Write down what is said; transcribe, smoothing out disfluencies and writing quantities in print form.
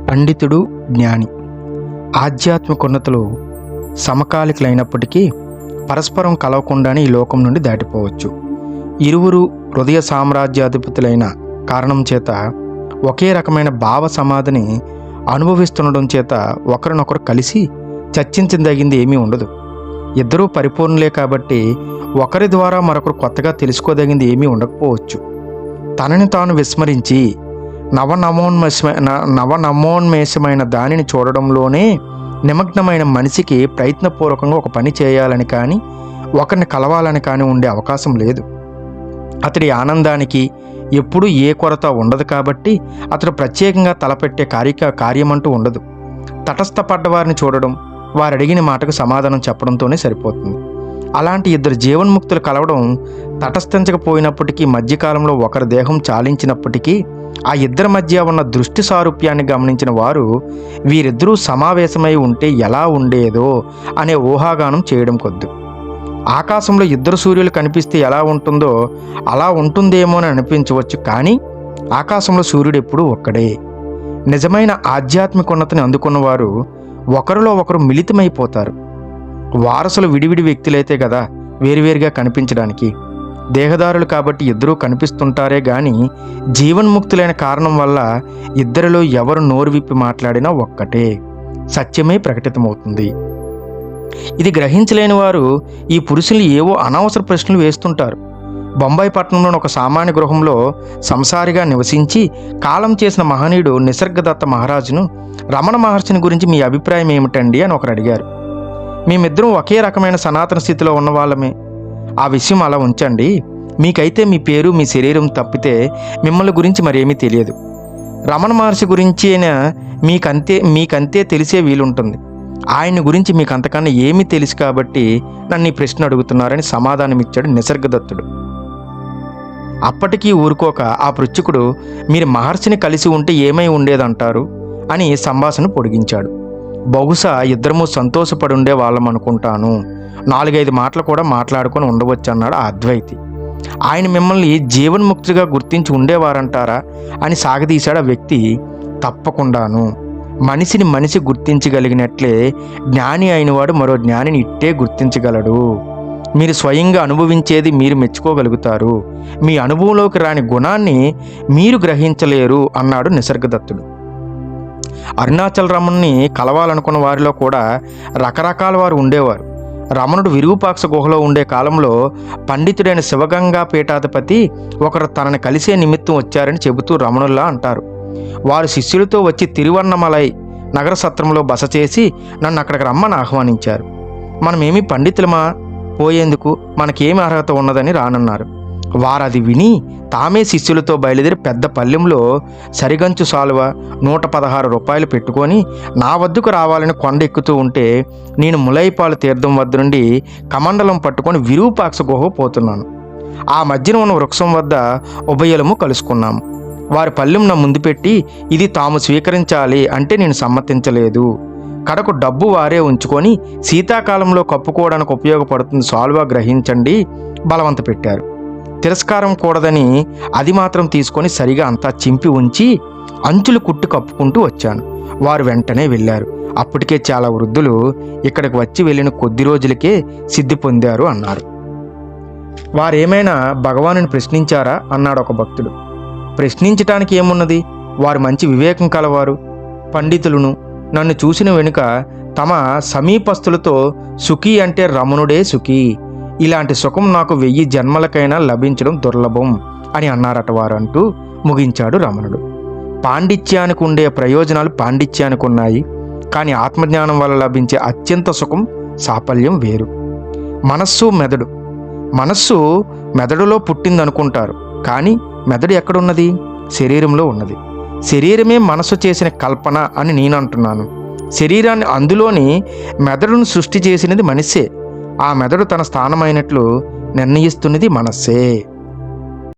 పండితుడు, జ్ఞాని ఆధ్యాత్మికోన్నతులు సమకాలికులైనప్పటికీ పరస్పరం కలవకుండానే ఈ లోకం నుండి దాటిపోవచ్చు. ఇరువురు హృదయ సామ్రాజ్యాధిపతులైన కారణం చేత ఒకే రకమైన భావ సమాధిని అనుభవిస్తుండడం చేత ఒకరినొకరు కలిసి చర్చించదగింది ఏమీ ఉండదు. ఇద్దరూ పరిపూర్ణులే కాబట్టి ఒకరి ద్వారా మరొకరు కొత్తగా తెలుసుకోదగింది ఏమీ ఉండకపోవచ్చు. తనని తాను విస్మరించి నవనమోన్మేషమైన దానిని చూడడంలోనే నిమగ్నమైన మనిషికి ప్రయత్నపూర్వకంగా ఒక పని చేయాలని కానీ ఒకరిని కలవాలని కానీ ఉండే అవకాశం లేదు. అతడి ఆనందానికి ఎప్పుడూ ఏ కొరత ఉండదు కాబట్టి అతడు ప్రత్యేకంగా తలపెట్టే కార్యమంటూ ఉండదు. తటస్థపడ్డవారిని చూడడం, వారు అడిగిన మాటకు సమాధానం చెప్పడంతోనే సరిపోతుంది. అలాంటి ఇద్దరు జీవన్ముక్తులు కలవడం తటస్థించకపోయినప్పటికీ మధ్యకాలంలో ఒకరి దేహం చాలించినప్పటికీ ఆ ఇద్దరి మధ్య ఉన్న దృష్టి సారూప్యాన్ని గమనించిన వారు వీరిద్దరూ సమావేశమై ఉంటే ఎలా ఉండేదో అనే ఊహాగానం చేయడం కొద్దు. ఆకాశంలో ఇద్దరు సూర్యులు కనిపిస్తే ఎలా ఉంటుందో అలా ఉంటుందేమో అని అనిపించవచ్చు, కానీ ఆకాశంలో సూర్యుడు ఎప్పుడూ ఒక్కడే. నిజమైన ఆధ్యాత్మికోన్నతిని అందుకున్నవారు ఒకరిలో ఒకరు మిళితమైపోతారు. వారసులు విడివిడి వ్యక్తులైతే కదా వేరువేరుగా కనిపించడానికి. దేహదారులు కాబట్టి ఇద్దరూ కనిపిస్తుంటారే గాని జీవన్ముక్తులైన కారణం వల్ల ఇద్దరిలో ఎవరు నోరు విప్పి మాట్లాడినా ఒక్కటే సత్యమే ప్రకటితమవుతుంది. ఇది గ్రహించలేని వారు ఈ పురుషుల్ని ఏవో అనవసర ప్రశ్నలు వేస్తుంటారు. బొంబాయి పట్టణంలోని ఒక సామాన్య గృహంలో సంసారిగా నివసించి కాలం చేసిన మహనీయుడు నిసర్గదత్త మహారాజును రమణ మహర్షిని గురించి మీ అభిప్రాయం ఏమిటండి అని ఒకరు అడిగారు. మేమిద్దరం ఒకే రకమైన సనాతన స్థితిలో ఉన్నవాళ్ళమే. ఆ విషయం అలా ఉంచండి. మీకైతే మీ పేరు, మీ శరీరం తప్పితే మిమ్మల్ని గురించి మరేమీ తెలియదు. రమణ మహర్షి గురించి అయినా మీకంతే తెలిసే వీలుంటుంది. ఆయన గురించి మీకు అంతకన్నా ఏమీ తెలుసు కాబట్టి నన్ను ఈ ప్రశ్న అడుగుతున్నారని సమాధానమిచ్చాడు నిసర్గదత్తుడు. అప్పటికీ ఊరుకోక ఆ పృచ్ఛకుడు, మీరు మహర్షిని కలిసి ఉంటే ఏమై ఉండేదంటారు అని సంభాషణ పొడిగించాడు. బహుశా ఇద్దరము సంతోషపడుండే వాళ్ళం అనుకుంటాను. 4-5 మాటలు కూడా మాట్లాడుకొని ఉండవచ్చు అన్నాడు ఆ అద్వైతి. ఆయన మిమ్మల్ని జీవన్ముక్తిగా గుర్తించి ఉండేవారంటారా అని సాగదీశాడు ఆ వ్యక్తి. తప్పకుండాను. మనిషిని మనిషి గుర్తించగలిగినట్లే జ్ఞాని అయినవాడు మరో జ్ఞానిని ఇట్టే గుర్తించగలడు. మీరు స్వయంగా అనుభవించేది మీరు మెచ్చుకోగలుగుతారు. మీ అనుభవంలోకి రాని గుణాన్ని మీరు గ్రహించలేరు అన్నాడు నిసర్గదత్తుడు. అరుణాచల్ రమణుని కలవాలనుకున్న వారిలో కూడా రకరకాల వారు ఉండేవారు. రమణుడు విరూపాక్ష గుహలో ఉండే కాలంలో పండితుడైన శివగంగా పీఠాధిపతి ఒకరు తనని కలిసే నిమిత్తం వచ్చారని చెబుతూ రమణుల్లా అంటారు. వారు శిష్యులతో వచ్చి తిరువన్నమలై నగర సత్రంలో బస చేసి నన్ను అక్కడికి రమ్మని ఆహ్వానించారు. మనమేమి పండితులమా, పోయేందుకు మనకేమి అర్హత ఉన్నదని రానన్నారు. వారది విని తామే శిష్యులతో బయలుదేరి పెద్ద పల్లెంలో సరిగంచు సాలువ 116 రూపాయలు పెట్టుకొని నా వద్దకు రావాలని కొండ ఎక్కుతూ ఉంటే నేను ములైపాలు తీర్థం వద్ద నుండి కమండలం పట్టుకొని విరూపాక్ష గుహ పోతున్నాను. ఆ మధ్యన ఉన్న వృక్షం వద్ద ఉభయలము కలుసుకున్నాము. వారి పల్లెం నా ముందు పెట్టి ఇది తాము స్వీకరించాలి అంటే నేను సమ్మతించలేదు. కడకు డబ్బు వారే ఉంచుకొని శీతాకాలంలో కప్పుకోవడానికి ఉపయోగపడుతుంది సాల్వా గ్రహించండి బలవంత పెట్టారు. తిరస్కారం కూడదని అది మాత్రం తీసుకొని సరిగా అంతా చింపి ఉంచి అంచులు కుట్టు కప్పుకుంటూ వచ్చాను. వారు వెంటనే వెళ్ళారు. అప్పటికే చాలా వృద్ధులు ఇక్కడికి వచ్చి వెళ్ళిన కొద్ది రోజులకే సిద్ధి పొందారు అన్నారు. వారేమైనా భగవానుని ప్రశ్నించారా అన్నాడు ఒక భక్తుడు. ప్రశ్నించటానికి ఏమున్నది, వారు మంచి వివేకం కలవారు, పండితులను. నన్ను చూసిన వెనుక తమ సమీపస్తులతో సుఖీ అంటే రమణుడే సుఖీ, ఇలాంటి సుఖం నాకు 1000 జన్మలకైనా లభించడం దుర్లభం అని అన్నారట వారు అంటూ ముగించాడు రమణుడు. పాండిత్యానికి ఉండే ప్రయోజనాలు పాండిత్యానికి ఉన్నాయి, కానీ ఆత్మజ్ఞానం వల్ల లభించే అత్యంత సుఖం సాఫల్యం వేరు. మనస్సు మెదడులో పుట్టిందనుకుంటారు, కానీ మెదడు ఎక్కడున్నది? శరీరంలో ఉన్నది. శరీరమే మనస్సు చేసిన కల్పన అని నేను అంటున్నాను. శరీరాన్ని అందులోని మెదడును సృష్టి చేసినది మనిషే. ఆ మెదడు తన స్థానమైనట్లు నిర్ణయిస్తున్నది మనస్సే.